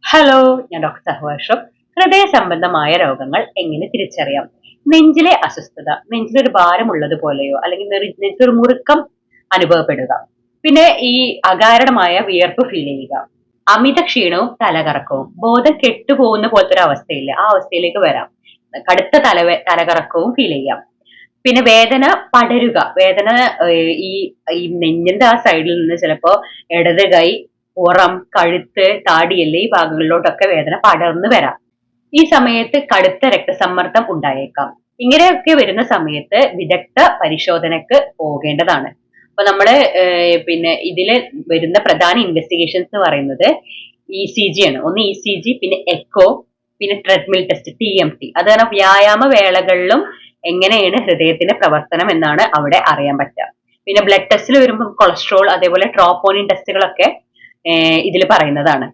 Hello, ഞാൻ doctor സഹവർഷം. ഹൃദയ സംബന്ധമായ രോഗങ്ങൾ എങ്ങനെ തിരിച്ചറിയാം? നെഞ്ചിലെ അസ്വസ്ഥത, നെഞ്ചിലൊരു ഭാരമുള്ളത് പോലെയോ അല്ലെങ്കിൽ നെഞ്ചൊരു മുറുക്കം അനുഭവപ്പെടുക, പിന്നെ ഈ അകാരണമായ വിയർപ്പ് ഫീൽ ചെയ്യുക, അമിത ക്ഷീണവും തലകറക്കവും, ബോധം കെട്ടുപോകുന്ന പോലത്തെ ഒരു അവസ്ഥയില്ല, ആ അവസ്ഥയിലേക്ക് വരാം. കടുത്ത തലകറക്കവും ഫീൽ ചെയ്യാം. പിന്നെ വേദന പടരുക, വേദന ഈ ഈ നെഞ്ഞിന്റെ ആ സൈഡിൽ നിന്ന് ചിലപ്പോ ഇടത് കൈ, പുറം, കഴുത്ത്, താടിയല്ല് ഈ ഭാഗങ്ങളിലോട്ടൊക്കെ വേദന പടർന്നു വരാം. ഈ സമയത്ത് കടുത്ത രക്തസമ്മർദ്ദം ഉണ്ടായേക്കാം. ഇങ്ങനെയൊക്കെ വരുന്ന സമയത്ത് വിദഗ്ധ പരിശോധനക്ക് പോകേണ്ടതാണ്. അപ്പൊ നമ്മള് പിന്നെ ഇതില് വരുന്ന പ്രധാന ഇൻവെസ്റ്റിഗേഷൻസ് എന്ന് പറയുന്നത് ECG ആണ്. ഒന്ന് ECG, പിന്നെ എക്കോ, പിന്നെ ട്രെഡ്മിൽ ടെസ്റ്റ്, TMT. അത് കാരണം വ്യായാമ വേളകളിലും എങ്ങനെയാണ് ഹൃദയത്തിന്റെ പ്രവർത്തനം എന്നാണ് അവിടെ അറിയാൻ പറ്റുക. പിന്നെ ബ്ലഡ് ടെസ്റ്റിൽ വരുമ്പോൾ കൊളസ്ട്രോൾ, അതേപോലെ ട്രോപ്പോണിൻ ടെസ്റ്റുകളൊക്കെ ഇതിൽ പറയുന്നതാണ്.